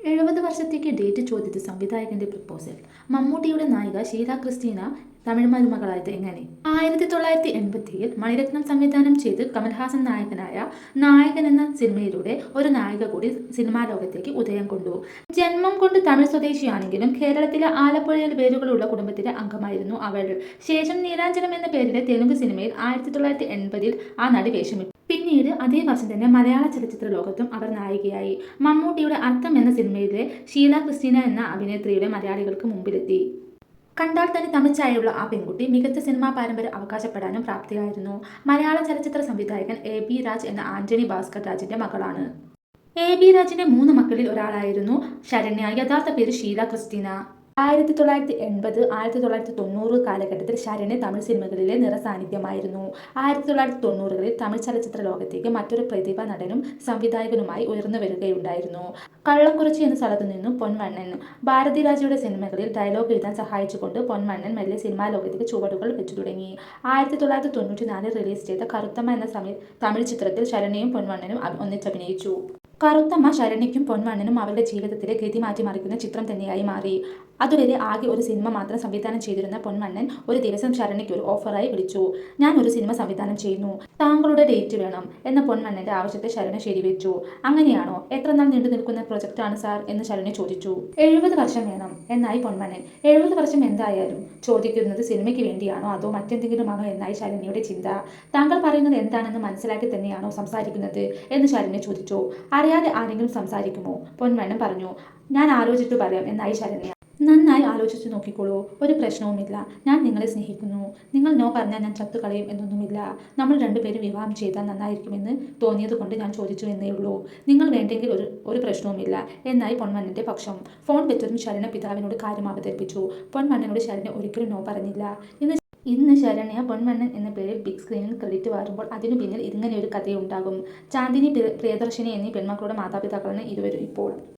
70 വർഷത്തേക്ക് ഡേറ്റ് ചോദിച്ച സംവിധായകന്റെ പ്രപ്പോസൽ. മമ്മൂട്ടിയുടെ നായിക ഷീല ക്രിസ്റ്റീന തമിഴ് മരുമകളായത് എങ്ങനെ? 1987 മണിരത്നം സംവിധാനം ചെയ്ത് കമൽഹാസൻ നായകനായ നായകൻ എന്ന സിനിമയിലൂടെ ഒരു നായിക കൂടി സിനിമാ ലോകത്തേക്ക് ഉദയം കൊണ്ടു. ജന്മം കൊണ്ട് തമിഴ് സ്വദേശിയാണെങ്കിലും കേരളത്തിലെ ആലപ്പുഴയിൽ വേരുകളുള്ള കുടുംബത്തിലെ അംഗമായിരുന്നു അവൾ. ശേഷം നീലാഞ്ജനം എന്ന പേരിലെ തെലുങ്ക് സിനിമയിൽ 1980 ആ നടി വേഷമിട്ടു. പിന്നീട് അതേ വർഷം തന്നെ മലയാള ചലച്ചിത്ര ലോകത്തും അവർ നായികയായി. മമ്മൂട്ടിയുടെ അർത്ഥം എന്ന സിനിമയിലെ ഷീല ക്രിസ്റ്റീന എന്ന അഭിനേത്രിയുടെ മലയാളികൾക്ക് മുമ്പിലെത്തി. കണ്ടാൽ തന്നെ തമിഴ് ഛായയുള്ള ആ പെൺകുട്ടി മികച്ച സിനിമാ പാരമ്പര്യം അവകാശപ്പെടാനും പ്രാപ്തിയായിരുന്നു. മലയാള ചലച്ചിത്ര സംവിധായകൻ AB രാജ് എന്ന ആന്റണി ഭാസ്കർ രാജിന്റെ മകളാണ്. AB രാജിന്റെ 3 മക്കളിൽ ഒരാളായിരുന്നു ശരണ്യ. യഥാർത്ഥ പേര് ഷീല ക്രിസ്റ്റീന. 1980, 1990 കാലഘട്ടത്തിൽ ശരണ്യ തമിഴ് സിനിമകളിലെ നിറസാന്നിധ്യമായിരുന്നു. 1990കളിൽ തമിഴ് ചലച്ചിത്ര ലോകത്തേക്ക് മറ്റൊരു പ്രതിഭ നടനും സംവിധായകനുമായി ഉയർന്നു വരികയുണ്ടായിരുന്നു. കള്ളക്കുറിച്ചി എന്ന സ്ഥലത്തു നിന്നും പൊൻവണ്ണൻ. ഭാരതിരാജയുടെ സിനിമകളിൽ ഡയലോഗ് എഴുതാൻ സഹായിച്ചുകൊണ്ട് പൊൻവണ്ണൻ മെല്ലെ സിനിമാ ലോകത്തേക്ക് ചുവടുകൾ വെച്ചു തുടങ്ങി. 1994 റിലീസ് ചെയ്ത കറുത്തമ്മ എന്ന തമിഴ് ചിത്രത്തിൽ ശരണ്യയും പൊൻവണ്ണനും ഒന്നിച്ചഭിനയിച്ചു. കറുത്തമ്മ ശരണ്യയ്ക്കും പൊൻവണ്ണനും അവരുടെ ജീവിതത്തിലെ ഗതി മാറ്റിമറിക്കുന്ന ചിത്രം തന്നെയായി മാറി. അതുവരെ ആകെ ഒരു സിനിമ മാത്രം സംവിധാനം ചെയ്തിരുന്ന പൊൻവണ്ണൻ ഒരു ദിവസം ശരണ്യയ്ക്ക് ഒരു ഓഫറായി വിളിച്ചു. "ഞാൻ ഒരു സിനിമ സംവിധാനം ചെയ്യുന്നു, താങ്കളുടെ ഡേറ്റ് വേണം" എന്ന പൊൻവണ്ണന്റെ ആവശ്യത്തെ ശരണ്യ ശരിവെച്ചു. "അങ്ങനെയാണോ? എത്ര നാൾ നീണ്ടു നിൽക്കുന്ന പ്രൊജക്റ്റാണ് സാർ" എന്ന് ശരണ്യ ചോദിച്ചു. 70 വർഷം വേണം എന്നായി പൊൻവണ്ണൻ. 70 വർഷം എന്തായാലും ചോദിക്കുന്നത് സിനിമയ്ക്ക് വേണ്ടിയാണോ അതോ മറ്റെന്തെങ്കിലുമാണോ എന്നായി ശരണ്യയുടെ ചിന്ത. "താങ്കൾ പറയുന്നത് എന്താണെന്ന് മനസ്സിലാക്കി തന്നെയാണോ സംസാരിക്കുന്നത്" എന്ന് ശരണ്യ ചോദിച്ചു. "അറിയാതെ ആരെങ്കിലും സംസാരിക്കുമോ?" പൊൻവണ്ണൻ പറഞ്ഞു. "ഞാൻ ആലോചിച്ചിട്ട് പറയാം" എന്നായി ശരണ്യ. "നന്നായി ആലോചിച്ചു നോക്കിക്കോളൂ, ഒരു പ്രശ്നവുമില്ല. ഞാൻ നിങ്ങളെ സ്നേഹിക്കുന്നു. നിങ്ങൾ നോ പറഞ്ഞാൽ ഞാൻ ചത്തുകളയും എന്നൊന്നുമില്ല. നമ്മൾ രണ്ടുപേരും വിവാഹം ചെയ്താൽ നന്നായിരിക്കുമെന്ന് തോന്നിയതുകൊണ്ട് ഞാൻ ചോദിച്ചു എന്നേയുള്ളൂ. നിങ്ങൾ വേണ്ടെങ്കിൽ ഒരു പ്രശ്നവുമില്ല" എന്നായി പൊൻവണ്ണന്റെ പക്ഷം. ഫോൺ വെച്ചതും ശരണ്യ പിതാവിനോട് കാര്യം അവതരിപ്പിച്ചു. പൊൻവണ്ണനോട് ശരണ്യ ഒരിക്കലും നോ പറഞ്ഞില്ല. ഇന്ന് ശരണ്യ പൊൻവണ്ണൻ എന്ന പേരിൽ ബിഗ് സ്ക്രീനിൽ ക്രെഡിറ്റ് വാരുമ്പോൾ അതിനു പിന്നിൽ ഇങ്ങനെയൊരു കഥയുണ്ടാകും. ചാന്ദിനി, പ്രിയദർശിനി എന്നീ പെൺമക്കളുടെ മാതാപിതാക്കളാണ് ഇരുവരും ഇപ്പോൾ.